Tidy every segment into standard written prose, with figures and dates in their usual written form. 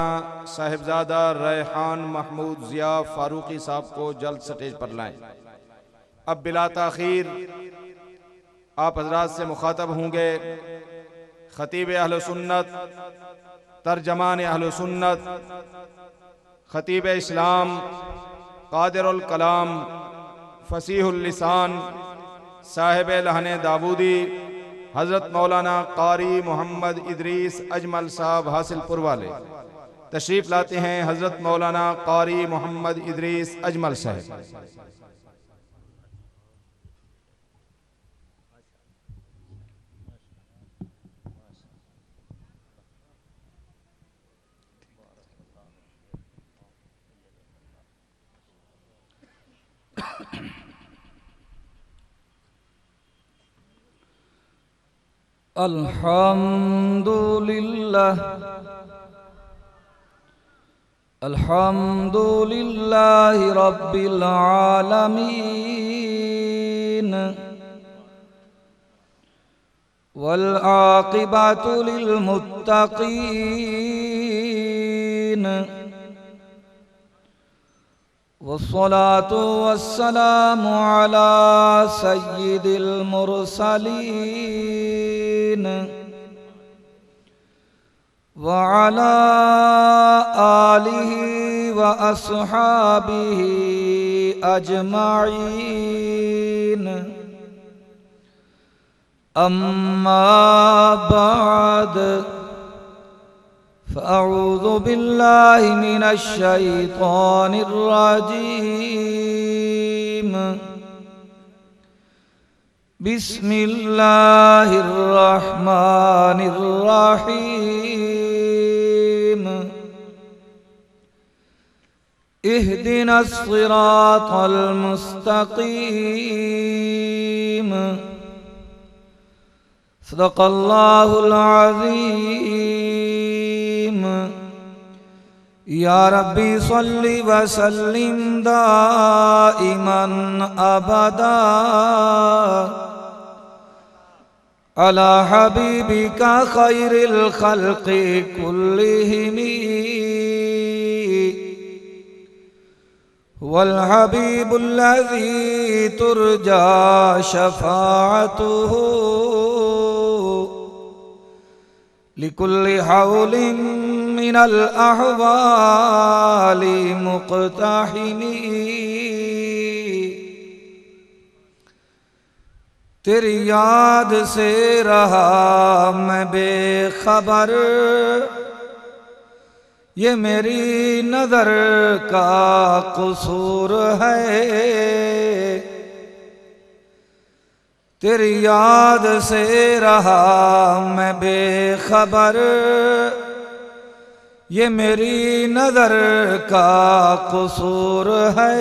साहिबजादा रेहान महमूद ज़िया फारूकी साहब को जल्द स्टेज पर लाएं। अब बिला ताखीर आप हजरात से मुखातब होंगे खतीब अहले सुन्नत, तर्जमान अहले सुन्नत, खतीब इस्लाम, कादिरुल कलाम, फसीहुल लिसान, साहिब लहने दाऊदी हज़रत मौलाना कारी मोहम्मद इदरीस अजमल साहब हासिलपुर वाले तशरीफ लाते हैं। हज़रत मौलाना कारी मोहम्मद इदरीस अजमल साहब। अल्हम्दुलिल्लाह अल्हम्दुलिल्लाहि रब्बिल आलमीन वल आक़िबतु लिल मुत्तक़ीन वस्सलातु वस्सलामु अला सय्यिदिल मुरसलीन व अला आलिहि व अस्हाबिहि अजमाईन। अम्मा बाद फ़अऊज़ु बिल्लाहि मिनश शैतानिर रजीम। बिस्मिल्लाहिर रहमानिर रहीम। इहदिनस सिरातल मुस्तक़ीम। सदक़ल्लाहुल अज़ीम। या रब्बी सल्लि व सल्लिम दाइमन अबदा अला हबीबिका खैरिल खल्क़ि कुल्लिहिमी वल हबीबुल्लज़ी तुरजा शफ़ाअतुहु लिकुल्लि हौलिन मिनल अहवालि मुक़तहिमी। तेरी याद से रहा मैं बेखबर, ये मेरी नज़र का कसूर है। तेरी याद से रहा मैं बेखबर, ये मेरी नज़र का कसूर है।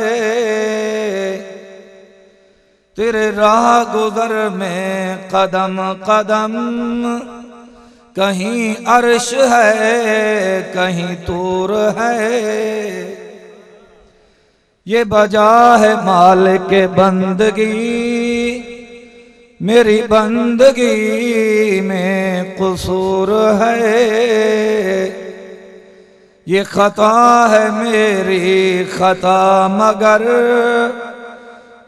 तेरे राह गुज़र में कदम कदम कहीं अर्श है कहीं तूर है। ये बजा है माल के बंदगी, मेरी बंदगी में कसूर है। ये खता है मेरी खता मगर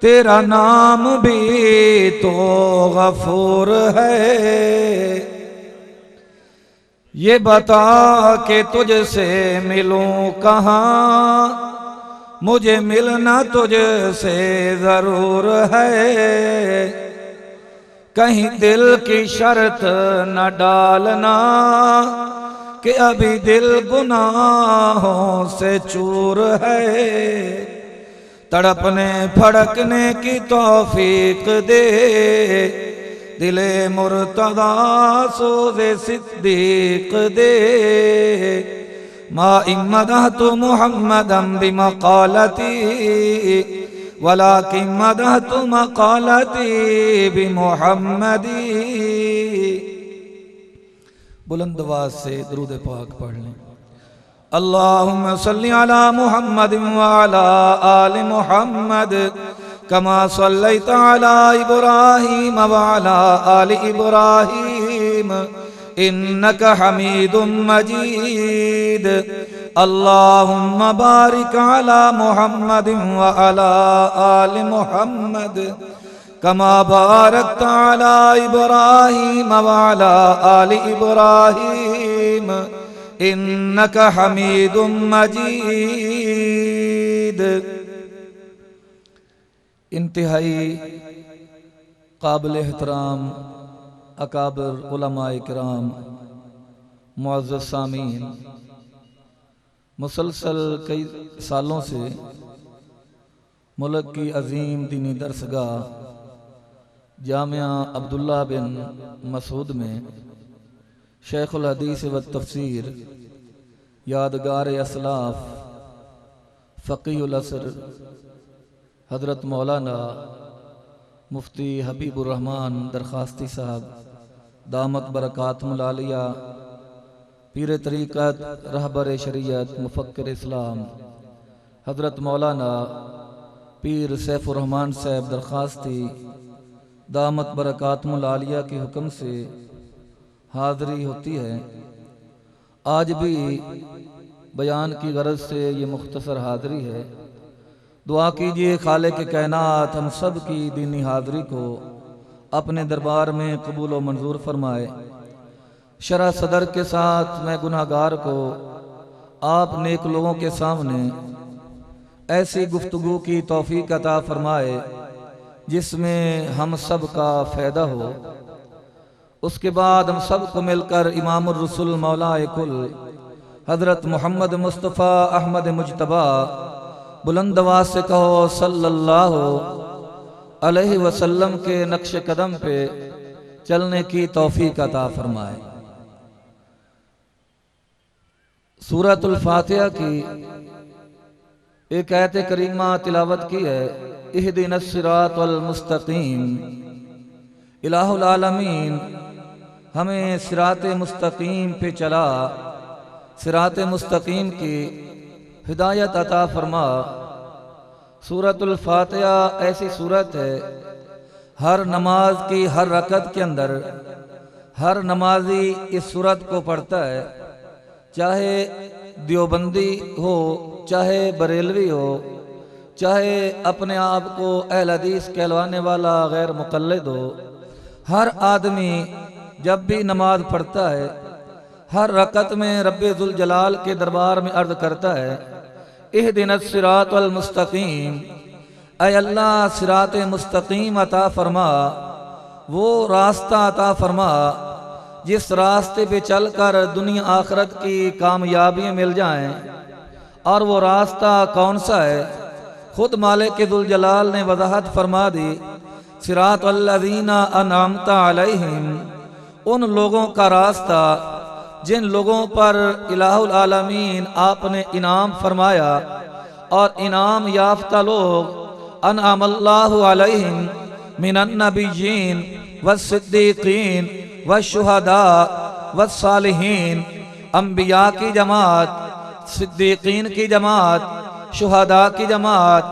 तेरा नाम भी तो गफूर है। ये बता के तुझसे मिलूं कहाँ, मुझे मिलना तुझसे जरूर है। कहीं दिल की शर्त न डालना कि अभी दिल गुनाहों से चूर है। तड़पने फड़कने की तौफीक दे, दिले मुर्तदा सोज़े सिद्दीक दे। मा इम्मदहतु मुहम्मदम बिमक़ालती वलाकिन मदहतु मक़ालती बिमुहम्मदी। बुलंद आवाज़ से दुरूद पाक पढ़ लें। अल्लाहुम्मा सल्लि अला मुहम्मद व अला आलि मुहम्मद कमा सल्लैता अला इब्राहीम व अला आलि इब्राहीम इन्नक हमीदुम मजीद। अल्लाहुम्मा बारिक अला मुहम्मदिन व अला आलि मुहम्मद कमा बारकत अला इब्राहीम व अला आलि इब्राहीम इन्नक हमीदुम मजीद। इंतहाई काबिल एहतराम अकाबिर उलमाए किराम, मुअज़्ज़ज़ सामीन, मुसलसल कई सालों से मुल्क की अजीम दीनी दरसगाह जामिया अब्दुल्ला बिन मसूद में शेखुल हदीस व तफसीर यादगार असलाफ फ़क़ीहुल असर हज़रत मौलाना मुफ्ती हबीबुर रहमान दरखास्ती साहब दामत बरकातुहुल आलिया, पीर तरीक़त रहबर शरीयत मुफ़क्किर इस्लाम हज़रत मौलाना पीर सैफुर रहमान साहब दरखास्ती दामत बरकातुहुल आलिया के हुक्म से हाज़री होती है। आज भी बयान की गरज से ये मुख्तसर हाज़री है। दुआ कीजिए खालिक कायनात हम सब की दीनी हाज़री को अपने दरबार में कबूल व मंजूर फरमाए। शरह सदर के साथ मैं गुनाहगार को आप नेक लोगों के सामने ऐसी गुफ्तगू की तौफीक अता फरमाए जिसमें हम सब का फ़ायदा हो। उसके बाद हम सब को मिलकर इमामुर रसूल मौलाए कुल हज़रत मोहम्मद मुस्तफ़ा अहमद मुजतबा बुलंद आवाज़ से कहो सल्लल्लाहु अलैहि वसल्लम के नक्श कदम पे चलने की तौफीक अता फरमाए। सूरतुल फातिहा की एक आयत करीमा तिलावत की है। इहदिनस सिरातल मुस्तकीम, इलाहुल आलमीन हमें सिराते मुस्तकीम पे चला, सिराते मुस्तकीम की हिदायत अता फरमा। सूरतुल फातिहा ऐसी सूरत है हर नमाज की हर रकत के अंदर हर नमाजी इस सूरत को पढ़ता है, चाहे देवबंदी हो, चाहे बरेलवी हो, चाहे अपने आप को अहल हदीस कहलवाने वाला गैर मुक़ल्लिद हो। हर आदमी जब भी नमाज पढ़ता है हर रकत में रब्बे जुल जलाल के दरबार में अर्ज करता है इहदिनस सिरातल मुस्तकीम, ऐ अल्लाह सिराते मुस्तकीम अता फरमा, वो रास्ता अता फरमा जिस रास्ते पे चलकर दुनिया आखिरत की कामयाबियाँ मिल जाएं। और वो रास्ता कौन सा है? खुद मालिक दुल जलाल ने वजाहत फरमा दी, सिरातल्लज़ीना अनअमता अलैहिम, उन लोगों का रास्ता जिन लोगों पर इलाहुल आलमीन आपने इनाम फरमाया। और इनाम याफ्ता लोग अनअमल्लाहु अलैहिम मिनन नबिय्यीन वस्सिद्दीकीन वशुहदा वस्सालिहीन, अंबिया की जमात, सिद्दीकीन की जमात, शुहदा की जमात,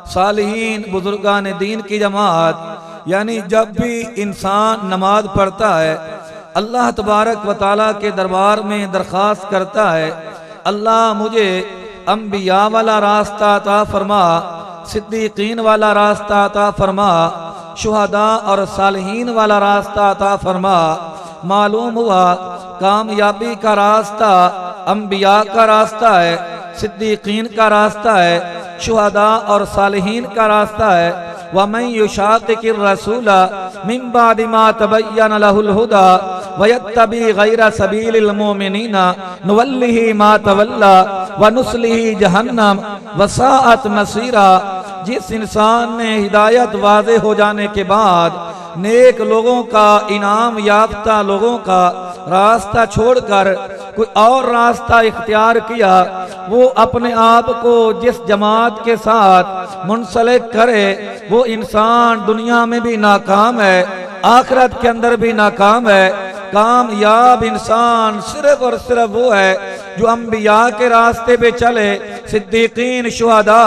सालिहीन बुजुर्गान दीन की जमात। यानी जब भी इंसान नमाज पढ़ता है अल्लाह तबारक व तआला के दरबार में दरख्वास्त करता है, अल्लाह मुझे अंबिया वाला रास्ता अता फरमा, सिद्दीकीन वाला रास्ता अता फरमा, शुहदा और सालिहीन वाला रास्ता अता फरमा। मालूम हुआ कामयाबी का रास्ता अंबिया का रास्ता है, सिद्दीकीन का रास्ता है, शुहदा और सालिहीन का रास्ता है। वमन युशाक़िक़िर रसूला मिन बादि मा तबय्यन लहुल हुदा वयत्तबि गैरा सबीलिल मुमिनीना नुवल्लिही मा तवल्ला व नुस्लिही जहन्नम वसाअत मसीरा। जिस इंसान ने हिदायत वाज़े हो जाने के बाद नेक लोगों का, इनाम याफ्ता लोगों का रास्ता छोड़कर कोई और रास्ता इख्तियार किया, वो अपने आप को जिस जमात के साथ मुंसलिक करे वो इंसान दुनिया में भी नाकाम है, आखिरत के अंदर भी नाकाम है। कामयाब इंसान सिर्फ और सिर्फ वो है जो अंबिया के रास्ते पे चले, सिद्दीकीन, शुहदा,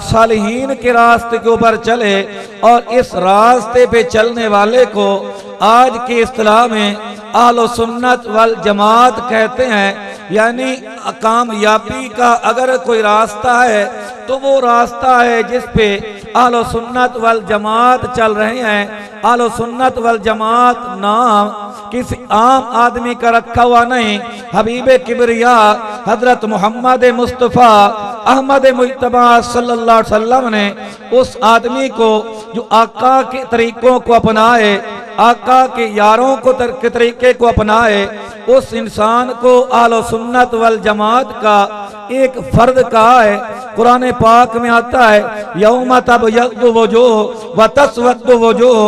सालिहीन के रास्ते के ऊपर चले। और इस रास्ते पे चलने वाले को आज की इस्तिलाह में अहले सुन्नत वल जमात कहते हैं। यानी कामयाबी का अगर कोई रास्ता है तो वो रास्ता है जिस पे अहले सुन्नत वल जमात चल रहे हैं। अहले सुन्नत वल जमात नाम किसी आम आदमी का रखा हुआ नहीं। हबीबे किबरिया हजरत मोहम्मद मुस्तफ़ा अहमद मुज्तबा सल्लल्लाहु अलैहि वसल्लम ने उस आदमी को जो आका के तरीकों को अपनाए, आका के यारों को के तरीके को अपनाए, उस इंसान को अहले सुन्नत वल जमात का एक फर्द कहा है। कुरान पाक में आता है यौम तबयद्दु वजूह व तस्वद्दु वजूह,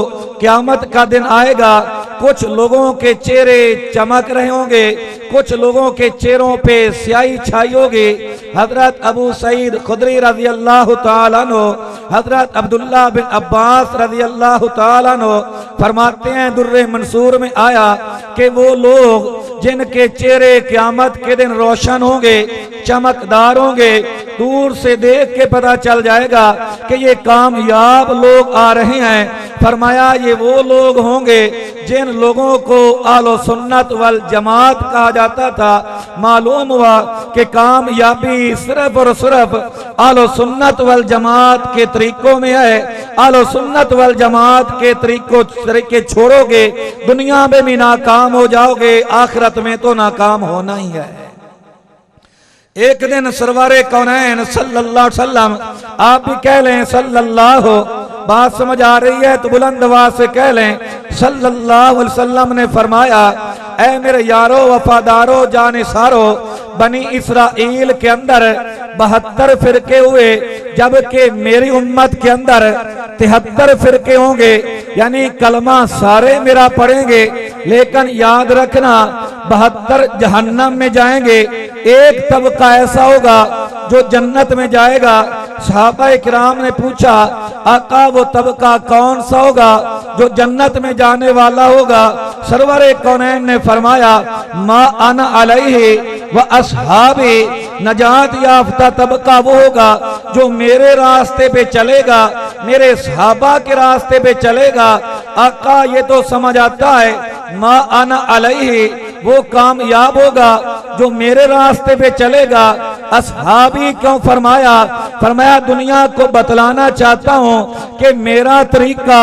क़यामत का दिन आएगा, कुछ लोगों के चेहरे चमक रहे होंगे, कुछ लोगों के चेहरों पे स्याही छाई होगी। हजरत अबू सईद खुदरी रज़ी अल्लाह तआला अन्हु, हजरत अब्दुल्लाह बिन अब्बास रज़ी अल्लाह तआला अन्हु फरमाते हैं, दुर्रे मंसूर में आया कि वो लोग जिनके चेहरे क़यामत के दिन रोशन होंगे, चमकदार होंगे, दूर से देख के पता चल जाएगा कि ये कामयाब लोग आ रहे हैं। फरमाया ये वो लोग होंगे जिन लोगों को अहले सुन्नत वल जमात कहा जाता था। मालूम हुआ कि कामयाबी सिर्फ और सिर्फ अहले सुन्नत वल जमात के तरीकों में है। अहले सुन्नत वल जमात के तरीके छोड़ोगे दुनिया में भी नाकाम हो जाओगे, आखिरत में तो नाकाम होना ही है। एक दिन सरवारे कौनैन सल्लल्लाहु अलैहि वसल्लम, आप भी कह लें सल्लल्लाहु, बात समझ आ रही है तो बुलंद आवाज से कह लें सल्लल्लाहु अलैहि वसल्लम ने फरमाया, ऐ मेरे यारो वफादारो जानिसारो, बनी इसराइल के अंदर 72 फिरके हुए, जबकि मेरी उम्मत के अंदर 73 फिरके होंगे। यानी कलमा सारे मेरा पढ़ेंगे, लेकिन याद रखना 72 जहन्नम में जाएंगे। एक तबका ऐसा होगा जो जन्नत में जाएगा। सहाबा किराम ने पूछा, आका वो तबका कौन सा होगा जो जन्नत में जाने वाला होगा? सरवरे कौनैन ने फरमाया, मा अना अलैहि व अस्हाबी, नजात याफ्ता तबका वो होगा जो मेरे रास्ते पे चलेगा, मेरे सहाबा के रास्ते पे चलेगा। आका ये तो समझ आता है, मा अना अलैहि वो कामयाब होगा जो मेरे रास्ते पे चलेगा। असहाबी क्यों फरमाया? फरमाया दुनिया को बतलाना चाहता हूँ कि मेरा तरीका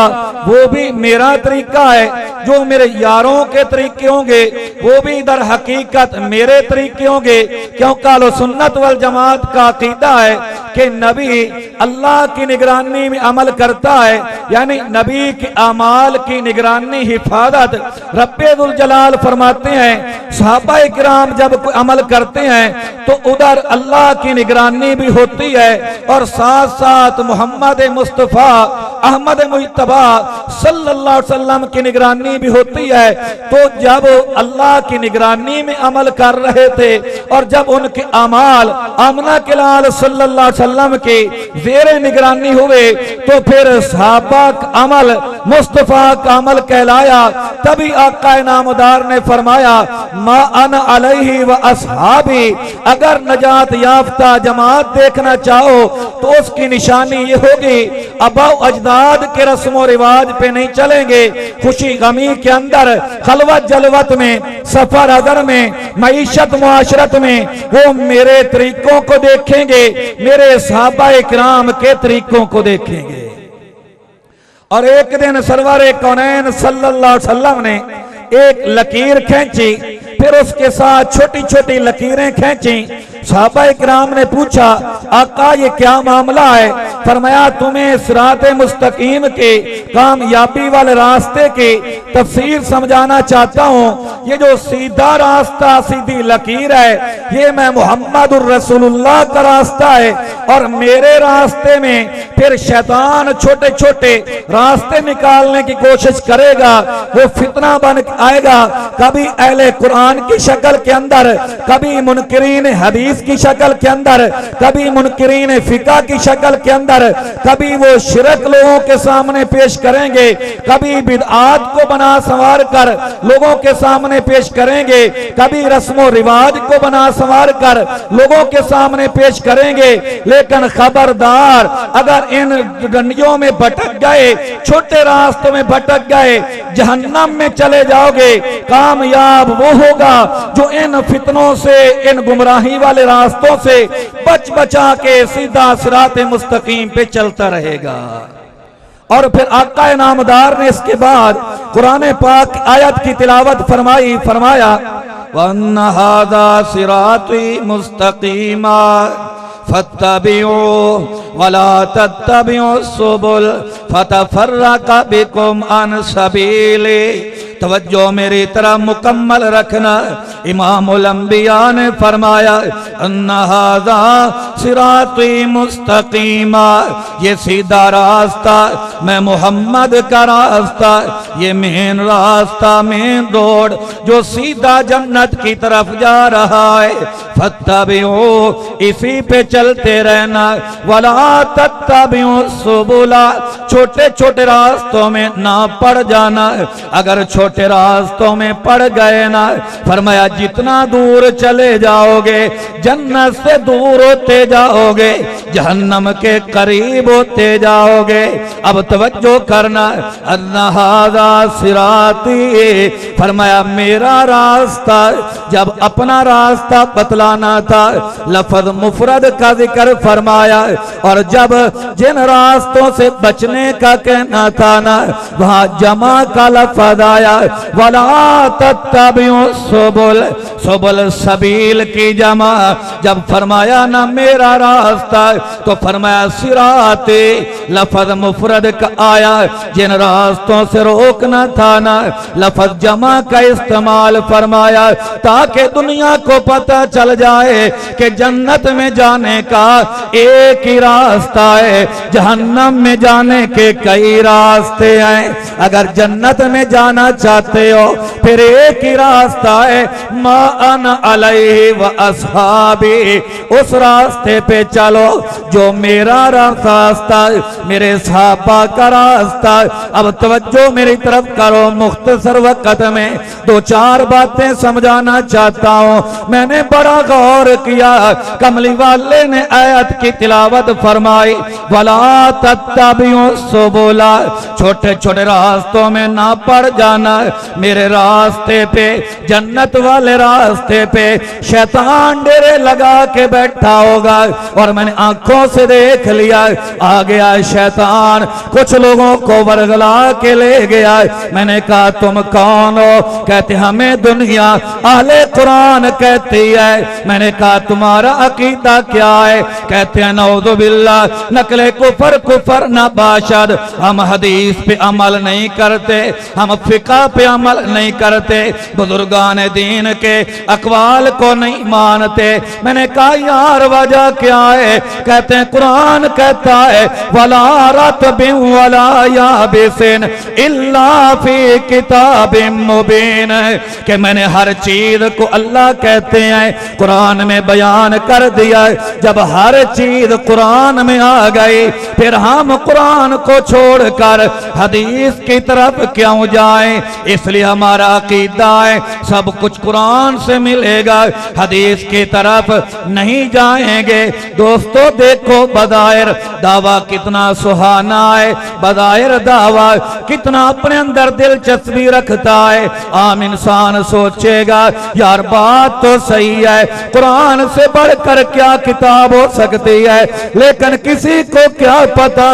वो भी मेरा तरीका है, जो मेरे यारों के तरीके होंगे वो भी दर हकीकत मेरे तरीके होंगे। क्योंकि अहले सुन्नत वल जमात का अकीदा है कि नबी अल्लाह की निगरानी में अमल करता है, यानी नबी के अमाल की निगरानी हिफाजत रब्बे दुल जलाल फरमाते हैं। सहाबा किराम जब कोई अमल करते हैं तो उधर अल्लाह की निगरानी भी होती है और साथ साथ मोहम्मद मुस्तफ़ा अहमद मुज्तबा सल्लल्लाहु अलैहि वसल्लम की निगरानी भी होती है। तो जब अल्लाह की निगरानी में अमल कर रहे थे और जब उनके अमाल आमना के लाल सल्लल्लाहु अलैहि वसल्लम के ज़ेरे निगरानी हुए तो फिर सहाबा का अमल मुस्तफ़ा का अमल कहलाया। तभी आका नामदार ने फरमाया, मा अना अलैहि व अस्हाबी, अगर नजात याफ्ता जमात देखना चाहो तो उसकी निशानी ये होगी, अबा अजदाद के रस्म रिवाज पे नहीं चलेंगे, खुशी गमी के अंदर, खलवत जलवत में, सफर अदर में, मईशत मुआशरत में वो मेरे तरीकों को देखेंगे, मेरे सहाबा इकराम के तरीकों को देखेंगे। और एक दिन सरवारे कौनैन सल्लल्लाहु अलैहि वसल्लम ने एक लकीर खींची, फिर उसके साथ छोटी छोटी लकीरें खींची। सहाबा इकराम ने पूछा, आका ये क्या मामला है? फरमाया तुम्हें सिराते मुस्तकीम के कामयाबी वाले रास्ते की तफसीर समझाना चाहता हूँ। ये जो सीधा रास्ता, सीधी लकीर है, ये मैं मोहम्मदुर रसूलुल्लाह का रास्ता है और मेरे रास्ते में फिर शैतान छोटे छोटे रास्ते निकालने की कोशिश करेगा। वो फितना बन आएगा, कभी अहले कुरान की शक्ल के अंदर, कभी मुनकिरीन हदीस हदीस की शक्ल के अंदर, कभी मुनकिरीन फिका की शक्ल के अंदर, कभी वो शिरक लोगों के सामने पेश करेंगे, कभी बिदआत को बना संवार कर लोगों के सामने पेश करेंगे, कभी रस्मो रिवाज को बना संवार कर लोगों के सामने पेश करेंगे। लेकिन खबरदार, अगर इन गंडियों में भटक गए, छोटे रास्तों में भटक गए, जहन्नम में चले जाओगे। कामयाब वो होगा जो इन फितनों से, इन गुमराही वाले रास्तों से बच बचा के सीधा सिराते मुस्तकीम पे चलता रहेगा। और फिर आका नामदार ने इसके बाद कुरान पाक आयत की तिलावत फरमाई, फरमाया वन्ना हादा सिराती मुस्तकीमा फत्तबिऊ वला तत्तबिऊ सुबुल फतफर्रका बिकुम अन सबीली। तवज्जो मेरी तरह मुकम्मल रखना। इमामुल अंबिया ने फरमाया अन्ना हादा सिराती मुस्तकीमा, ये सीधा रास्ता, मैं मोहम्मद का रास्ता, ये मेन रास्ता, मेन रोड जो सीधा जन्नत की तरफ जा रहा है। फत्तबिऊ, इसी पे चलते रहना। वला तत्तबिऊ सुबुला, छोटे छोटे रास्तों में ना पड़ जाना। अगर छोटे रास्तों में पड़ गए ना, फरमाया जितना दूर चले जाओगे जन्नत से दूर होते जाओगे, जहन्नम के करीब होते जाओगे। अब तवज्जो करना, अन्ना हादा सिराती, फरमाया मेरा रास्ता। जब अपना रास्ता बतलाना था, लफ्ज़ मुफरद का जिक्र फरमाया, और जब जिन रास्तों से बचने का कहना था ना, वहां जमा का लफ्ज़ आया, वला तत्तबिऊ सुबुल, सुबुल सबील की जमा। जब फरमाया ना मेरा रास्ता, तो फरमाया सिराते, लफ्ज़ मुफरद का आया। जिन रास्तों से रोकना था ना, लफ्ज़ जमा का इस्तेमाल फरमाया, ताकि दुनिया को पता चल जाए कि जन्नत में जाने का एक ही रास्ता है, जहन्नम में जाने के कई रास्ते हैं। अगर जन्नत में जाना चाहते हो फिर एक ही रास्ता है, मा अना अलैहि व अस्हाबी, उस रास्ते पे चलो जो मेरा रास्ता, मेरे सहाबा का रास्ता। अब तवज्जो मेरी तरफ करो, मुख्तसर वक्त में दो चार बातें समझाना चाहता हूँ। मैंने बड़ा गौर किया, कमली वाले ने आयत की तिलावत फरमाई, वला तत्तबिऊ सुबुला, छोटे छोटे रास्तों में ना पड़ जाना। मेरे रास्ते पे, जन्नत वाले रास्ते पे शैतान डेरे लगा के बैठा होगा, और मैंने आंखों से देख लिया। आ गया शैतान, कुछ लोगों को वरगला के ले गया। मैंने कहा तुम कौन हो? कहते हमें दुनिया अहले कुरान कहती है। मैंने कहा तुम्हारा अकीदा क्या है? कहते हैं नऊज़ु बिल्लाह, नकले कुफर कुफर न बाशद, हम हदीस पे अमल नहीं करते, हम फिका पे अमल नहीं करते, बुजुर्गान दीन के अकवाल को नहीं मानते। मैंने कहा यार वजह क्या है? कहते हैं कुरान कहता है वला रत्बिन वला याबिसिन इल्ला फी किताबिम मुबीन, कि मैंने हर चीज को अल्लाह कहते हैं कुरान में बयान कर दिया। जब हर चीज कुरान में आ गई, फिर हम कुरान को छोड़कर हदीस की तरफ क्यों जाएं? इसलिए हमारा अकीदा है सब कुछ कुरान से मिलेगा, हदीस की तरफ नहीं जाएंगे। दोस्तों देखो बदायर दावा कितना सुहाना है, बदायर दावा कितना अपने अंदर दिलचस्पी रखता है। आम इंसान सोचेगा यार बात तो सही है, कुरान से बढ़कर क्या किताब हो सकती है, लेकिन किसी को क्या पता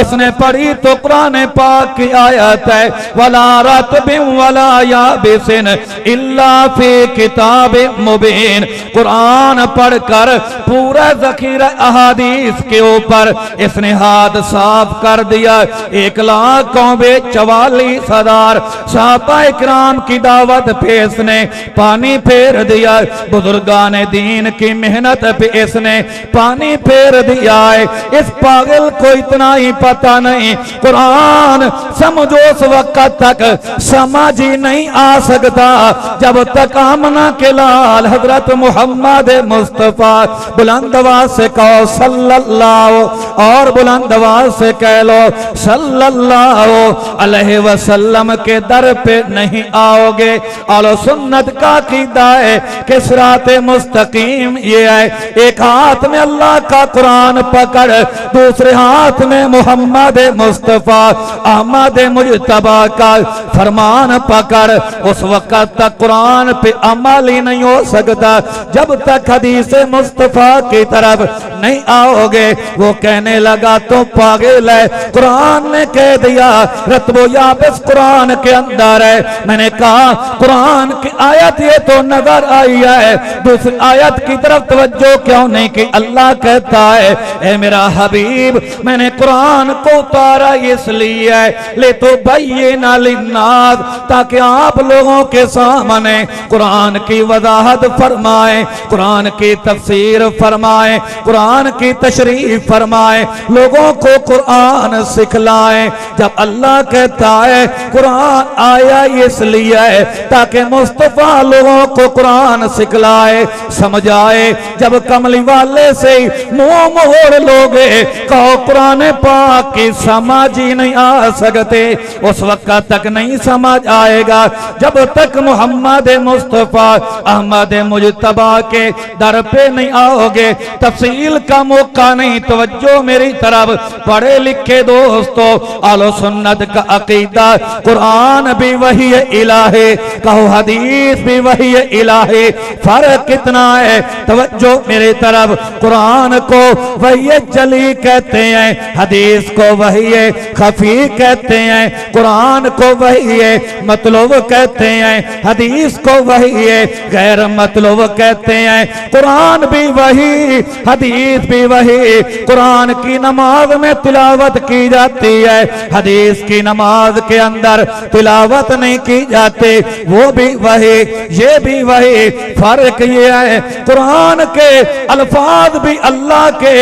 इसने पढ़ी तो कुरान पाक की आयत है, वला रत्बिन वला याबिसिन इल्ला फी किताबिम मुबीन। कुरान पढ़कर पूरा ज़ख़ीरा अहादीस के ऊपर इसने हाथ साफ कर दिया। 1,44,000 सहाबा इकराम की दावत पे इसने पानी फेर दिया, बुजुर्गान दीन की मेहनत पे इसने पानी फेर दिया है। इस पागल को इतना ही पता नहीं कुरान समझो उस वक्त तक समझ ही नहीं आ सकता जब तक हम आमना के लाल हजरत मोहम्मद मुस्तफ़ा बुलंद आवाज से कहो सल्लल्लाहु, और बुलंद आवाज से कह लो सल्लल्लाहु अलैहि वसल्लम के दर पे नहीं आओगे। आलो सुन्नत का कीदा है कि सिराते मुस्तकीम ये है, एक हाथ में अल्लाह का कुरान पकड़, दूसरे हाथ में मोहम्मद मुस्तफ़ा अहमद मुजतबा का फरमान पकड़। उस वक्त तक कुरान पे अमल ही नहीं हो सकता जब तक हदीस मुस्तफ़ा की तरफ नहीं आओगे। वो कहने लगा तो पागल है, कुरान ने कह दिया रत्बो याबिस कुरान के अंदर है। मैंने कहा कुरान की आयत ये तो नजर आई है, दूसरी आयत की तरफ तवज्जो क्यों नहीं की? अल्लाह कहता है ए मेरा हबीब मैंने कुरान को उतारा इसलिए है ले तो भैये नालिन्नास, ताकि आप लोगों के सामने कुरान की वजाहत फरमाए, कुरान की तफसीर फरमाए, कुरान की तशरीह फरमाए, लोगों को कुरान सिखलाए। जब अल्लाह कहता है कुरान आया इसलिए है ताकि मुस्तफा लोगों को कुरान सिखलाए समझाए। जब कमली वाले से मुंह मोड़ लोगे कहो कुरान पाक की समझ ही नहीं आ सकते, उस वक्त तक नहीं समझ आएगा जब तक मोहम्मद मुस्तफा अहमद मुजतबा के दर पे नहीं आओगे। तफसील का मौका नहीं, तवज्जो मेरी तरफ पढ़े लिखे दोस्तों। आलो सुन्नत का अकीदा कुरान भी वही इलाहे, कहो हदीस भी वही इलाहे, फर्क कितना है? तवज्जो मेरी तरफ, कुरान को वही जली कहते हैं, हदीस को वही खफी कहते हैं, कुरान को वही मतलब कहते हैं, हदीस को वही गैर मतलब कहते हैं। कुरान भी वही हदीस भी वही। कुरान की नमाज में तिलावत की जाती है, हदीस की नमाज के अंदर तिलावत नहीं की जाती, वो भी वही ये भी वही। फर्क ये है कुरान के अल्फाज भी अल्लाह के,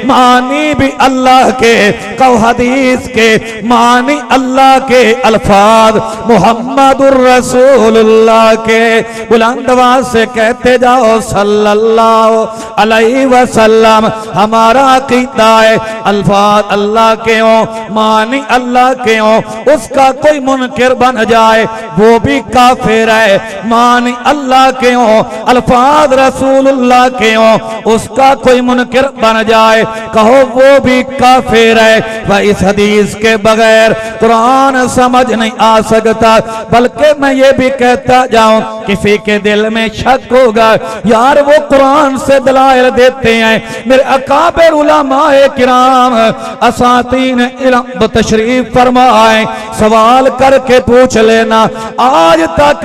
मानी भी अल्लाह के, कहो हदीस के मानी अल्लाह के, अल्फाज मुहम्मदुर रसूलुल्लाह के। बुलंद आवाज से कहते जाओ सल्लल्लाहु अलैहि वसल्लम। हमारा अकीदा है अल्फाज अल्लाह के हो, मानी अल्लाह के हो, उसका कोई मुनकिर बन जाए वो भी काफिर है। मानी अल्लाह के हो, अल्फाज रसूलुल्लाह के हो, उसका कोई मुनकिर बन जाए कहो वो भी काफिर है। वह इस हदीस के बगैर कुरान समझ नहीं आ सकता। बल्कि मैं ये भी कहता जाऊं किसी के दिल में शक होगा यार वो कुरान से दलाइल देते हैं, मेरे अकाबिर उलमाए किराम असातीन इल्म तशरीफ फरमाए, सवाल करके पूछ लेना आज तक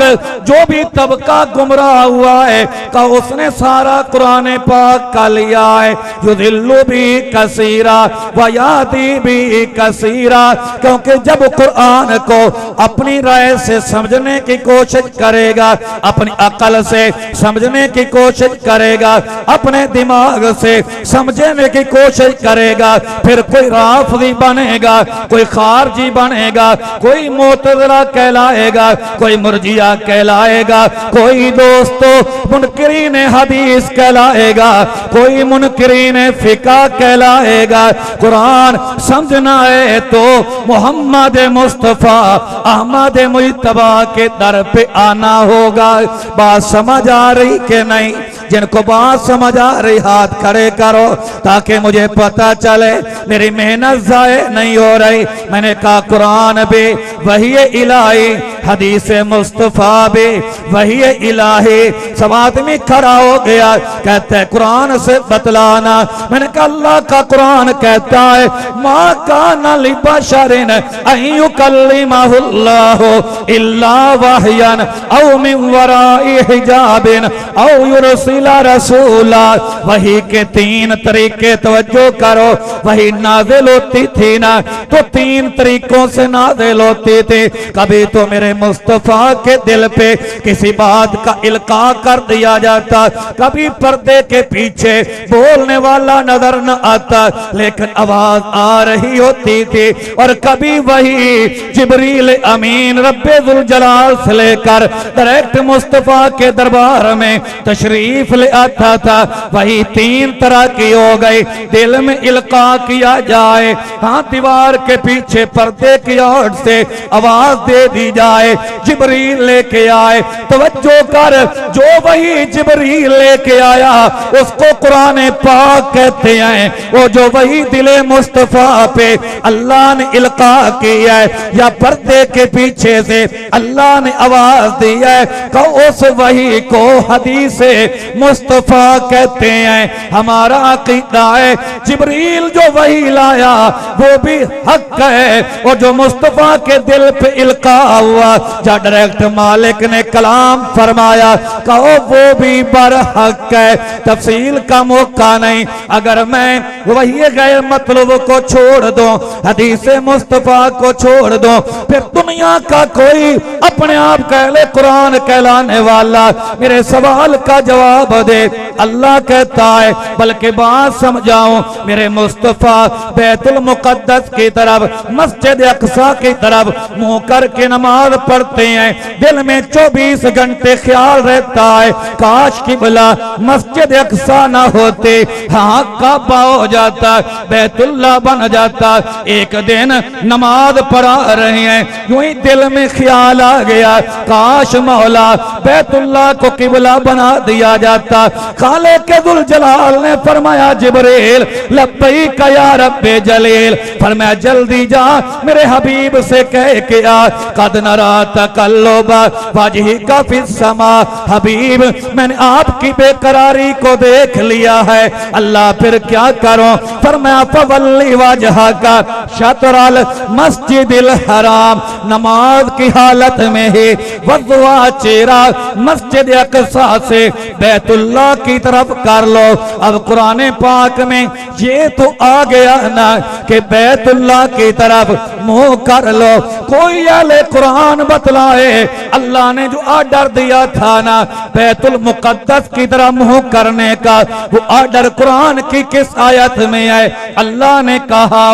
जो भी तबका गुमराह हुआ है का उसने सारा कुरान पाक का लिया है। युदिल्लु भी कसीरा व यादी भी कसीरा, क्योंकि जब कुरान को अपनी राय से समझने की कोशिश करेगा, अपनी अकल से समझने की कोशिश करेगा, अपने दिमाग से समझने की कोशिश करेगा, फिर कोई राफजी बनेगा, कोई खारजी बनेगा, कोई मोतज़िला कहलाएगा, कोई मुर्जिया कहलाएगा, कोई दोस्तों मुनकिरीन हदीस कहलाएगा, कोई मुनकिरीन फिका कहलाएगा। कुरान समझना है तो मोहम्मद मुस्तफा अहमद मुजतबा के दर पे आना होगा। बात समझ आ रही कि नहीं? जिनको बात समझ आ रही हाथ खड़े करो ताकि मुझे पता चले मेरी मेहनत जाए नहीं हो रही। मैंने कहा कुरान भी वही इलाही, हदीस मुस्तफा भी वही इलाही। सब आदमी खड़ा हो गया, कहते हैं कुरान से बतलाना। मैंने कहा अल्लाह का कुरान कहता है मा काना लिबशरिन अन युकल्लिमहुल्लाहु इल्ला वहयन औ मिन वराई हिजाबिन औ युरसिला रसूला। वही के तीन तरीके तवज्जो करो, वही नाज़िल होती थी ना तो तीन तरीकों से नाज़िल होती होती थी। कभी तो मेरे मुस्तफा के दिल पे किसी बात का इल्का कर दिया जाता, कभी पर्दे के पीछे बोलने वाला नजर न आता लेकिन आवाज आ रही होती थी, और कभी वही जिब्रील अमीन रब्बे जुल जलाल से लेकर डायरेक्ट मुस्तफा के दरबार में तशरीफ ले आता था। वही तीन तरह की हो गई, दिल में इल्का किया जाए, हाँ दीवार के पीछे पर्दे की ओर से आवाज दे दी जाए, जिब्रील लेके आए। तवज्जो कर, जो वही जिब्रील लेके आया उसको कुरान पाक कहते हैं। वो जो वही दिले मुस्तफा पे अल्लाह ने इल्का की है या पर्दे के पीछे से अल्लाह ने आवाज दी है, तो उस वही को हदीसे मुस्तफा कहते हैं। हमारा अकीदा है जिब्रील जो वही लाया वो भी हक है, और जो मुस्तफा के दिल पे इल्का हुआ जा डायरेक्ट मालिक ने कलाम फरमाया, कहो वो भी बरहक है। तफसील का मौका नहीं, अगर मैं वही गैर मतलब को छोड़ दूं, हदीसे मुस्तफा को छोड़ दूं, फिर दुनिया का कोई अपने आप कह ले कुरान कहलाने वाला मेरे सवाल का जवाब दे। अल्लाह कहता है बल्कि बात समझाऊं, मेरे मुस्तफा बैतुल मुकद्दस की तरफ मस्जिद अक्सा की तरफ मुंह करके नमाज पढ़ते हैं। दिल में 24 घंटे ख्याल रहता है काश किबला मस्जिद अक्सा ना होते, हाँ काबा हो जाता, बैतुल्ला बन जाता। एक दिन नमाज पढ़ा रहे हैं, यूं ही दिल में ख्याल आ गया काश मौला बैतुल्ला को किबला बना दिया जाता। खाले के दुल जलाल ने फरमाया जिब्रील लब्बैक या रब्बे जलील, फरमाया जल्दी जा मेरे हबीब से कह के आ, कद नरा तकल्लुबा वजहिका फिस समा, हबीब मैंने आपकी बेकरारी को देख लिया है, अल्लाह फिर क्या करूं। फरमाया फवल्ली वजहका शतरल मस्जिदिल हराम, नमाज की हालत में ही वज़ुआ चेहरा मस्जिद अक्सा से बैतुल्लाह की तरफ कर लो। अब कुरान पाक में ये तो आ गया ना कि बैतुल्लाह की तरफ मुंह कर लो, कोई आले कुरान बतलाए अल्लाह ने जो आर्डर दिया था ना बैतुल मुकद्दस की तरफ मुंह करने का, वो आर्डर कुरान की किस आयत में है। अल्लाह ने कहा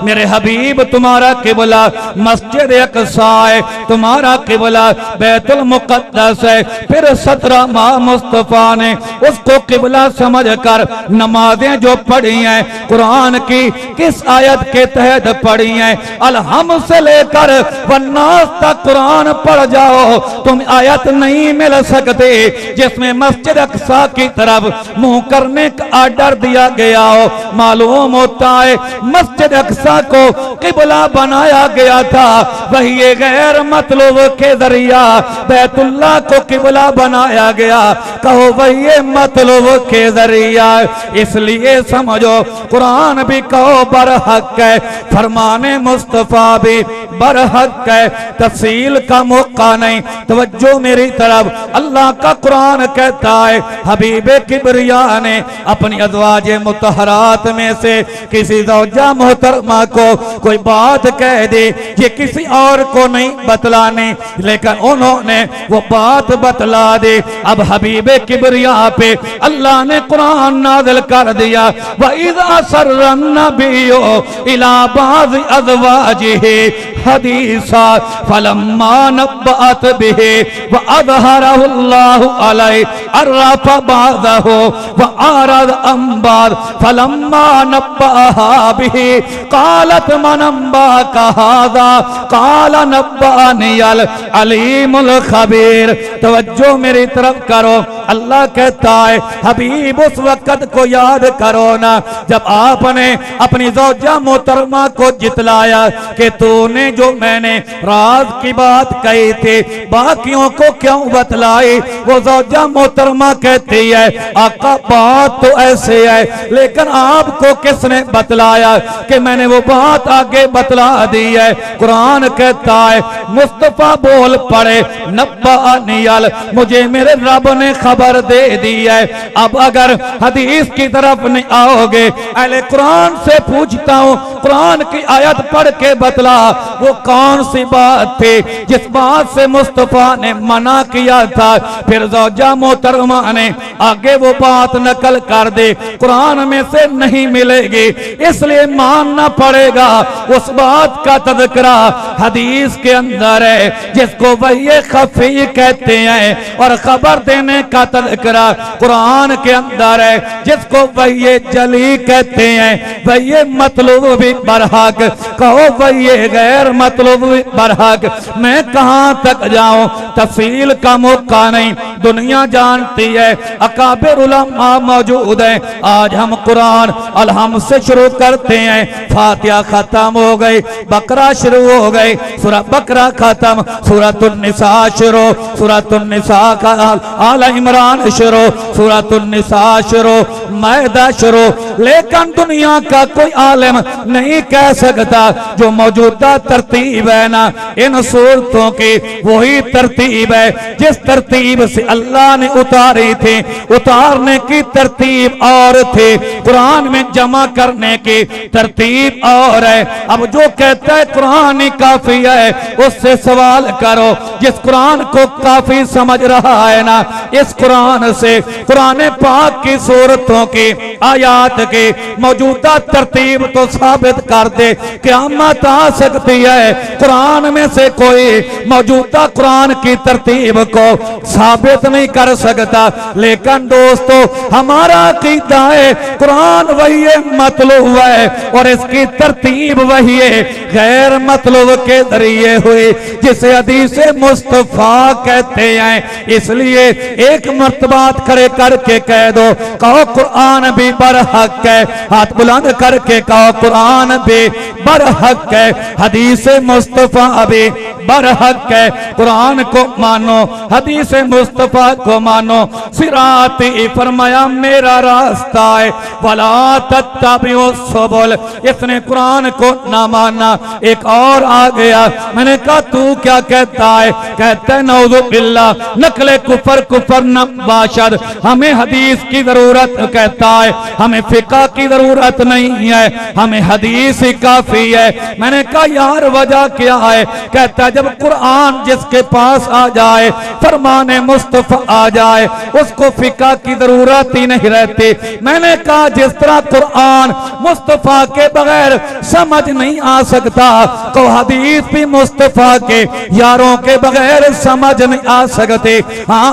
मेरे हबीब तुम्हारा किबला मस्जिद अक्सा है, तुम्हारा किबला बैतुल मुकद्दस है। फिर 17 माह मुस्तफा ने उसको किबला समझकर नमाजें जो पढ़ी हैं कुरान की किस आयत के तहत पढ़ी हैं, अलहम से लेकर वन्नास तक कुरान पढ़ जाओ तुम आयत नहीं मिल सकते जिसमें मस्जिद अक्सा की तरफ मुंह करने का आर्डर दिया गया हो। मालूम होता है मस्जिद अक्सा को किबला बनाया गया था, वही गैर मतलब के जरिया बैतुल्लाह को किबला बनाया गया, कहो वही मतलब के जरिया। इसलिए समझो कुरान भी कहो बरहक है, फरमाने मुस्तफा भी बरहक है। तफसील का मौका नहीं, तवज्जो मेरी तरफ। अल्लाह का कुरान कहता है हबीबे किबरिया ने अपनी अज़वाजे मुतहरात में से किसी ज़ौजा मोहतरमा को कोई बात कह दी, ये किसी और को नहीं बतलाने, लेकिन उन्होंने वो बात बतला दी। अब हबीबे किबरिया पे अल्लाह ने कुरान नाज़िल कर दिया, व इज़ा सर्रन नबिय्यु इला बाज़ि अज़वाजिही हदीसा फलम्मा नब्बअत बिही व अज़हरहुल्लाहु अलैहि अर्रफ़ बाज़हु व आरज़ अन बाज़ फलम्मा नब्बअहा बिही क़ालत मन अम्बाका हाज़ा क़ाल नब्बअनियल अलीमुल खबीर। तवज्जो मेरी तरफ करो, अल्लाह कहता है हबीब उस वक़्त को याद करो ना जब आपने अपनी ज़ौजा मोहतरमा को जितलाया कि तूने जो मैंने राज की बात कही थी बाकियों को क्यों बतलाई। वो ज़ौजा मोहतरमा कहती है आका बात तो ऐसे है लेकिन आपको किसने बतलाया कि मैंने वो बात आगे बतला दी है। कुरान कहता है मुस्तफा बोल पड़े नब्बअनियल, मुझे मेरे रब ने खबर दे दी है। अब अगर हदीस की तरफ नहीं आओगे अहले कुरान से पूछता हूँ कुरान की आयत पढ़ के बतला, वो कौन सी बात थी जिस बात से मुस्तफा ने मना किया था? फिर ज़ौजा मोहतरमा ने आगे वो बात नकल कर दे, कुरान में से नहीं मिलेगी, इसलिए मानना पड़ेगा। उस बात का तज़किरा हदीस के अंदर है जिसको वही खफी कहते हैं, और खबर देने का तज़किरा कुरान के अंदर है जिसको वही जली कहते हैं। वही मतलब भी बरहक, कहो वही गैर मतलब भी बरहक। मैं कहां तक जाऊं, तफसील का मौका नहीं, दुनिया जानती है, अकाबिर उलमा मौजूद है। आज हम कुरान अलहम से शुरू करते हैं, फातिहा खत्म हो गई, बकरा शुरू हो गई, सूरह बकरा खत्म, सूरतुन निसा शुरू, सूरतुन निसा का आल इमरान शुरू, सूरतुन निसा शुरू, मैदा शुरू। लेकिन दुनिया का कोई आलिम नहीं कह सकता जो मौजूदा तरतीब है ना इन सूरतों की वही तरतीब है जिस तरतीब से अल्लाह ने उतारी थी। उतारने की तरतीब और थी, कुरान में जमा करने की तरतीब और है। अब जो कहता है कुरान ही काफी है, उससे सवाल करो जिस कुरान को काफी समझ रहा है ना, इस कुरान से कुरान पाक की सूरतों की आयात की मौजूदा तरतीब तो साबित कर दे, क़यामत आ सकती है। कुरान में से कोई मौजूदा कुरान की तरतीब को साबित नहीं कर सकता। लेकिन दोस्तों हमारा अकीदा है कुरान वही है, मतलब है, और इसकी तरतीब वही है गैर मतलब के जरिए हुई जिसे हदीस मुस्तफा कहते हैं। इसलिए एक मर्तबा खड़े करके कह दो, कहो कुरान भी बरहक है, हाथ बुलंद करके कहो कुरान भी बरहक है, हदीस मुस्तफा भी बरहक है। कुरान को मानो, हदीस मुस्तफा को मानो। सिराती फरमाया मेरा रास्ता है, वला तत्तबिउ सुबुल, इसने कुरान को ना माना। एक और आ गया, मैंने कहा तू क्या कहता है? कहता है नऊज़ु बिल्लाह, नकले कुफर कुफर न बाशद, हमें हदीस की जरूरत कहता है, हमें फिका की जरूरत नहीं है, हमें हदीस ही काफी है। मैंने कहा यार वजह क्या है? कहता है जब कुरान जिसके पास आ जाए, फरमाने मुस्तफा आ जाए, उसको फिका की जरूरत ही नहीं रहती। मैंने कहा जिस तरह कुरान मुस्तफा के बगैर समझ नहीं आ सकता, तो हदीस भी मुस्तफा के यारों के बगैर समझ नहीं आ सकते। हाँ,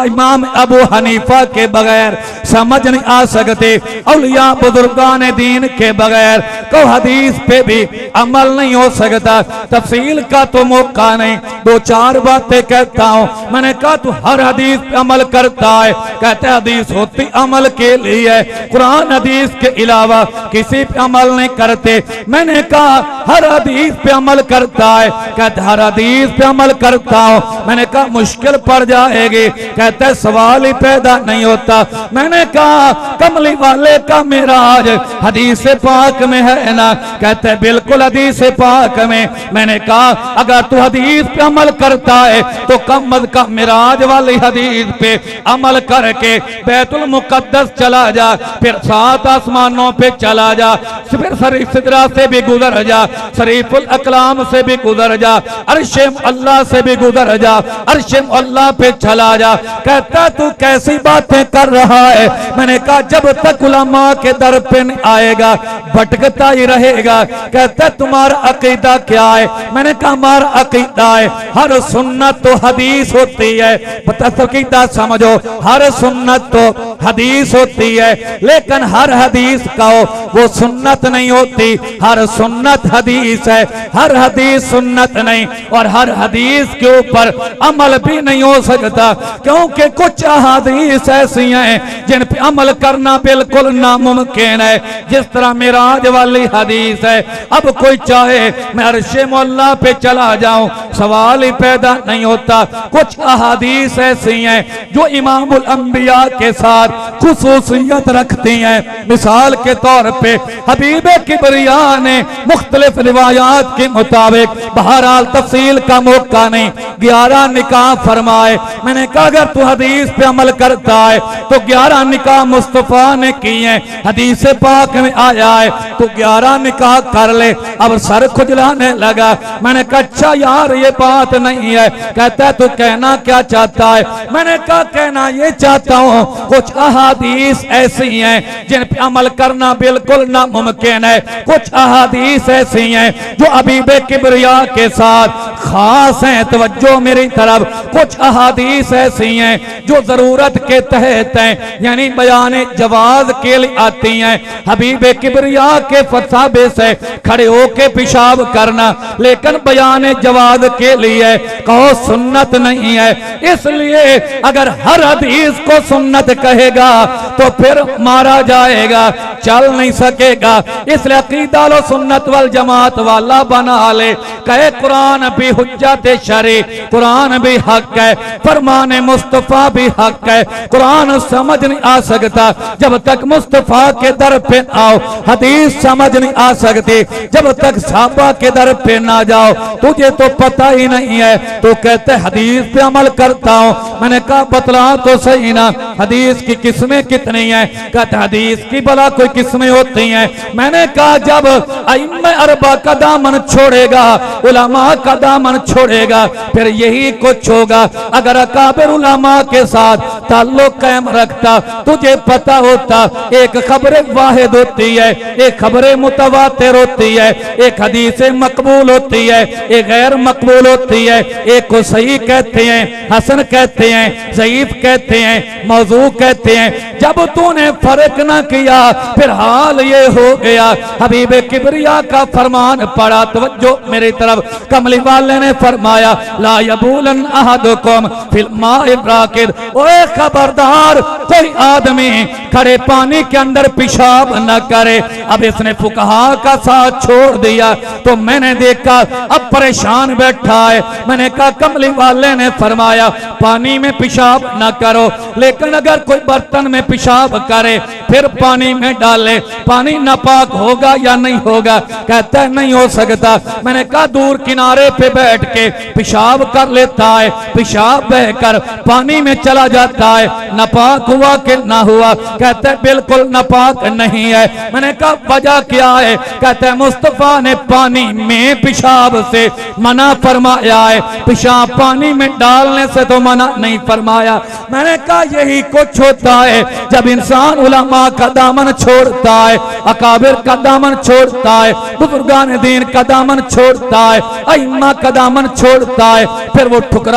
इमाम अबू हनीफा के बगैर समझ नहीं आ सकते, औलिया बुजुर्गान दीन के बगैर तो हदीस पे भी अमल नहीं हो सकता। तफसील का तो मौका नहीं, दो चार बातें कहता हूं। मैंने कहा तू हर हदीस पे अमल करता है? कहते हदीस होती अमल के लिए, कुरान हदीस के अलावा किसी पे अमल नहीं करते। मैंने कहा हर हदीस पे अमल करता है? कहते हर हदीस पे अमल करता हूं। मैंने कहा मुश्किल पड़ जाएगी। कहते सवाल ही पैदा नहीं होता। मैंने कहा कमली वाले का मेराज हदीस पाक में है ना? कहते बिल्कुल हदीस पाक में। मैंने कहा अगर तू हदीस पे अमल करता है तो कम अज कम मेराज वाली हदीस पे अमल करके बैतुल मुकद्दस चला जा, फिर सात आसमानों पे चला जा, फिर शरीफ सिदरा से भी गुजर जा, शरीफुल अकलाम से भी गुजर जा, अर्शे अल्लाह से भी गुजर जा, अर्शे अल्लाह पे चला जा। कहता तू कैसी बातें कर रहा है? मैंने कहा जब तक उलमा के दर पे नहीं आएगा भटकता ही रहेगा। कहता तुम्हारा अकीदा क्या है? मैंने कहा हमारा अकीदा है हर सुन्नत तो हदीस होती है। बता अकीदा समझो, हर सुन्नत तो हदीस होती है, लेकिन हर हदीस का वो सुन्नत नहीं होती। हर सुन्नत हदीस है, हर हदीस सुन्नत नहीं, और हर हदीस के ऊपर अमल भी नहीं हो सकता, क्योंकि कुछ हदीस ऐसी हैं जिन पे अमल करना बिल्कुल नामुमकिन है। जिस तरह मिराज वाली हदीस है, अब कोई चाहे मैं अर्शे मौला पे चला जाऊं, सवाल ही पैदा नहीं होता। कुछ अहादीस ऐसी हैं जो इमामुल अंबिया के साथ खुसूसियत रखती हैं। मिसाल के तौर पे हबीबे किबरिया ने मुख्तलिफ रिवायात के मुताबिक, बहरहाल तफसील का मौका नहीं, 11 निकाह फरमाए। मैंने कहा अगर तू हदीस पे अमल करता है तो 11 निकाह मुस्तफा ने किए हैं, हदीस पाक में आया है तो 11 निकाह कर ले। अब सर खुजलाने लगा। मैंने कहा अच्छा यार ये बात नहीं है। कहता है तू कहना क्या चाहता है? मैंने कहा कहना ये चाहता हूँ कुछ अहादीस ऐसी हैं जिन पे अमल करना बिल्कुल नामुमकिन है, कुछ अहादीस ऐसी हैं जो हबीब किबरिया के साथ खास हैं। तवज्जो मेरी तरफ, कुछ अहादीस ऐसी हैं जो जरूरत के तहत हैं, यानी बयान जवाज के लिए आती हैं। हबीब किबरिया के फतवे से खड़े होके पेशाब करना, लेकिन बयान जवाज के लिए कहो सुन्नत नहीं है। इसलिए अगर हर हदीस को सुन्नत कहेगा तो फिर मारा जाएगा, चल नहीं सकेगा। इसलिए अकीदा लो सुन्नत वल जमात वाला बना ले। कहे कुरान भी हुज्जत शरी, कुरान भी हक है, फरमान मुस्तफा भी हक है। कुरान समझ नहीं आ सकता जब तक मुस्तफा के दर पे आओ, हदीस समझ नहीं आ सकती जब तक साहबा के दर पे ना जाओ। तुझे तो पता ही नहीं है, तो कहते हदीस पे अमल करता हूं। मैंने कहा बतला तो सही ना, हदीस की किस्में कितनी हैं? कहते हदीस की भला कोई किस्में होती हैं? मैंने कहा जब अइम्मा अरबा का दामन छोड़ेगा, उलमा का दामन छोड़ेगा, फिर यही कुछ होगा। अगर अकाबिर उलमा के साथ ताल्लुक कायम रखता, तुझे पता होता एक खबर वाहिद होती है, एक खबर मुतवातिर होती है, एक हदीस मकबूल होती है, एक गैर मकबूल होती है। एक को सही कहते हैं, हसन कहते हैं, ज़ईफ कहते हैं, मौजू कहते हैं। जब तूने फर्क ना किया फिर हाल ये हो गया। हबीब किबरिया का फरमान पड़ा, तवज्जो मेरी तरफ। कमली वाले ने फरमाया ला यबूलन अहदुकुम फिल माइ राकिद, ओए खबरदार कोई आदमी खड़े पानी के अंदर पेशाब न करे। अब इसने फुकहा का साथ छोड़ दिया तो मैंने देखा अब परेशान बैठा है। मैंने कहा कमली वाले ने फरमाया पानी में पेशाब न करो, लेकिन अगर कोई बर्तन में पेशाब करे फिर पानी में डाले, पानी नापाक होगा या नहीं होगा? कहता है नहीं हो सकता। मैंने कहा दूर किनारे पे बैठ के पेशाब कर लेता है, पेशाब बहकर पानी में चला जाता है, नापाक हुआ कि ना हुआ? कहता है बिल्कुल नापाक नहीं है। मैंने कहा वजह क्या है? कहता है मुस्तफा ने पानी में पेशाब से मना फरमाया है, पेशाब पानी में डालने से तो मना नहीं फरमाया। मैंने कहा यही कुछ होता है जब इंसान उलमा का दामन छोड़ता है, अकाबिर का दामन छोड़ता है, बुजुर्गान दीन का दामन छोड़ता है, अइम्मा का दामन छोड़ता है, फिर वो ठुक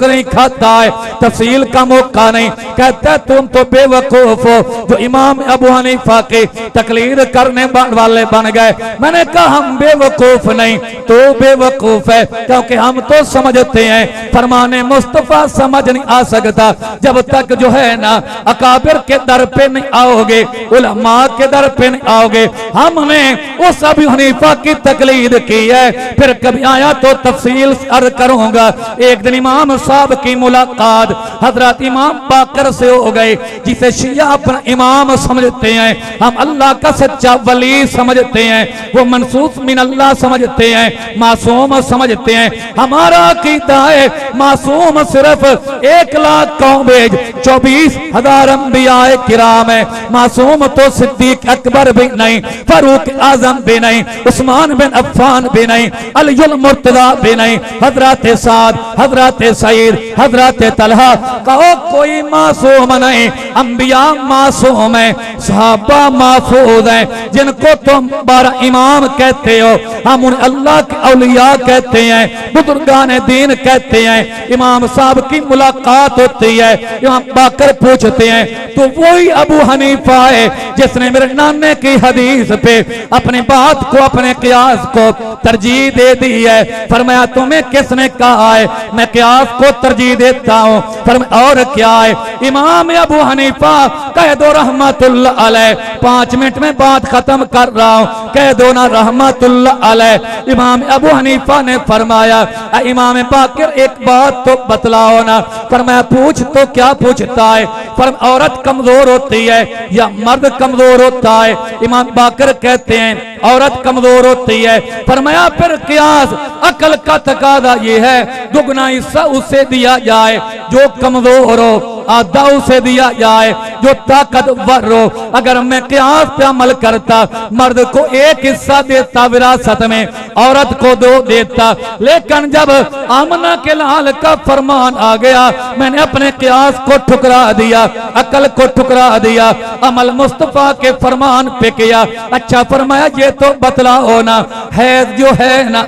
नहीं खाता है, तफसील का मौका नहीं। कहता है तुम तो बेवकूफ हो जो इमाम अबू हनीफा के तकलीद करने वाले बन गए। मैंने कहा हम बेवकूफ नहीं, तो बेवकूफ है, क्योंकि हम तो समझते हैं फरमाने मुस्तफा समझ नहीं आ सकता जब तक जो है ना अकाबिर के दर पे नहीं आओगे, उलमा के दर पे नहीं आओगे। हमने उस अबू हनीफा की तकलीद की है, फिर कभी आया तो तफसील अर्ज करूंगा। एक दिन इमाम साहब की मुलाकात हजरत इमाम बाकर से हो गई, जिसे शिया अपना इमाम समझते हैं, हम अल्लाह का सच्चा वली समझते हैं, वो मनसूस मिन अल्लाह समझते हैं, मासूम समझते हैं। हमारा अकीदा है मासूम सिर्फ 1,24,000 अंबियाए किराम है। मासूम तो सिद्दीक अकबर भी नहीं, फारूक आजम भी नहीं, उस्मान बिन अफ्फान भी नहीं, अलीउल मुर्तजा भी नहीं, हजरत साद, हजरत सईद, हजरत तलहा। कहो कोई मासूम नहीं, अंबिया मासूम है, सहाबा महफूज है, जिनको तुम 12 इमाम कहते हो, हम उन अल्लाह के औलिया कहते हैं, बुजुर्गान दीन कहते हैं। इमाम साहब की मुलाकात होती है, इमाम बाकर पूछते हैं तो वही अबू हनीफा है जिसने मेरे नाने की हदीस पे अपनी बात को, अपने कियास को तरजीह दे दी है। फरमाया तुम्हें किसने कहा है मैं कियास को तरजीह देता हूँ? फरमाया और क्या है? इमाम अबू हनीफा कह दो रहमतुल्लाह अलैह, 5 मिनट में बात खत्म कर रहा हूँ, कह दो ना रहमतुल्लाह अलैह। इमाम अबू हनीफा ने फरमाया इमाम बाकर एक बात तो बतलाओ ना। फरमाया पूछ तो क्या पूछता है? फरमाया औरत कमजोर होती है या मर्द कमजोर होता है? इमाम बाकर कहते हैं औरत कमजोर होती है। फरमाया फिर कियास अकल का तकादा ये है दुगना हिस्सा उसे दिया जाए जो कमजोर हो, आधा उसे दिया जाए जो ताकतवर हो। अगर मैं क़ियास पे अमल करता, मर्द को एक हिस्सा देता विरासत में, औरत को 2 देता, लेकिन जब आमना के लाल का फरमान आ गया, मैंने अपने क़ियास को ठुकरा दिया, अकल को ठुकरा दिया, अमल मुस्तफा के फरमान पे किया। अच्छा फरमाया ये तो बतलाओ ना, हैज जो है ना,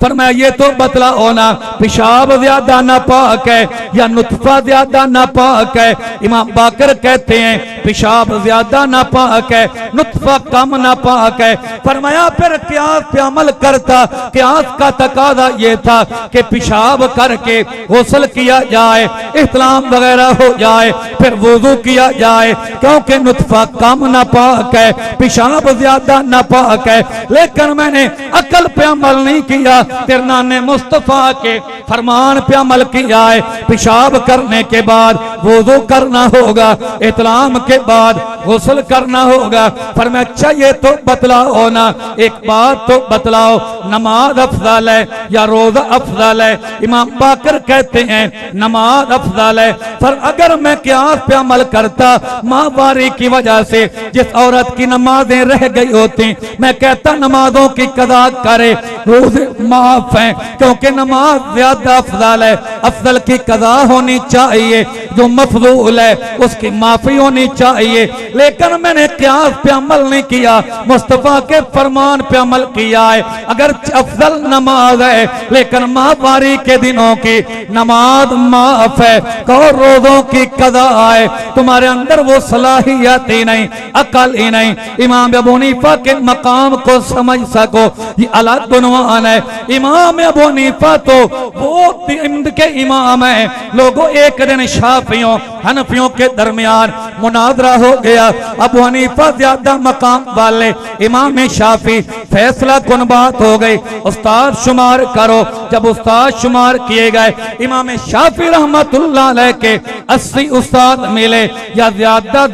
फरमाया ये तो बतलाओ ना, पेशाब ज्यादा नापाक है या नुतफा ज्यादा नापाक है। इमाम बाकर कहते हैं पेशाब ज्यादा नापाक है, नुतफा कम नापाक है। फरमाया फिर क़ियास पे अमल करता। क़ियास का तकाजा ये था कि पेशाब करके गुस्ल किया जाए, इहतलाम वगैरह हो जाए, फिर वुजू किया जाए, क्योंकि नुतफा कम नापाक है, पेशाब ज्यादा नापाक है। लेकिन मैंने अकल पे अमल नहीं किया, तिरना ने मुस्तफा के फरमान पे अमल किया है। पेशाब करने के बाद वुजू करना होगा, इतलाम के बाद गुस्ल करना होगा। फरमाया अच्छा ये तो बतलाओ ना, एक बात तो बतलाओ, नमाज अफजल है या रोजा अफजल है? इमाम बाकर कहते हैं नमाज अफजल है। पर अगर मैं क़ियास पे अमल करता, माहवारी की वजह से जिस औरत की नमाजें रह गई होती, मैं कहता नमाजों की कदा करे, रोजे माफ है, क्योंकि नमाज ज्यादा अफजल है। अफजल की कदा होनी चाहिए, जो मफजूल है उसकी माफी होनी चाहिए। लेकिन मैंने क़ियास पे अमल नहीं किया, मुस्तफा के फरमान पे अमल किया है। अगर अफजल नमाज है, लेकिन माहवारी के दिनों की नमाज माफ है, कहो रोजों की कदा है, तुम्हारे अंदर वो सलाहियत ही नहीं, अकल ही नहीं, इमाम अबू हनीफा के मकाम को समझ सको, ये अलग उन्वान है। इमाम अबू हनीफा तो वो इम्द के इमाम है। लोगों एक दिन शाफियों हनफियों के दरमियान मुनाजरा हो गया। अबू हनीफा ज्यादा मकाम वाले, इमाम शाफी फैसला कुन बात हो गई, उस्ताद शुमार करो। जब उस्ताद शुमार किए गए, इमाम शाफी रहमतुल्लाह अलैह के 80 उस्ताद मिले या ज्यादा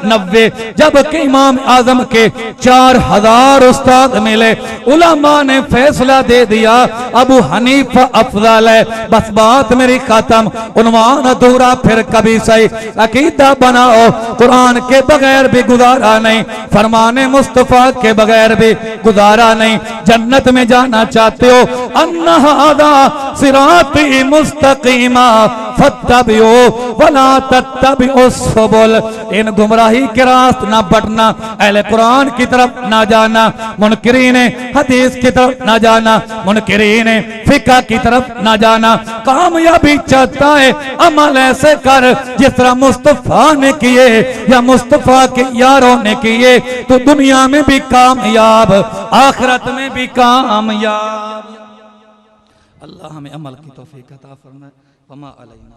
90, जबकि इमाम आजम के 4000 उस्ताद मिले। उलमा ने फैसला दे दिया अबू हनीफा अफजल है। बस बात मेरी खत्म, उन्वान अधूरा फिर कभी सही। अकीदा बनाओ, कुरान के बगैर भी गुजारा नहीं, फरमाने मुस्तफा के बगैर भी गुजारा नहीं। जन्नत में जाना चाहते हो, अन्ना हादा सिराती मुस्तकीमा फत्तबिओ वला तत्तबिओ सुबुल, इन गुमराही के रास्ते ना बढ़ना, अहले कुरान की तरफ ना जाना, मुनकिरीन हदीस की तरफ ना जाना, मुनकिरीन फिका की तरफ ना जाना। कामयाबी चाहता है अमल ऐसे कर जिस तरह मुस्तफा ने किए या मुस्तफा के यारों ने किए, तो दुनिया में भी कामयाब, आखिरत में भी कामयाब। अल्लाह हमें अमल की तौफीक अता फरमाए। वमा अलैना।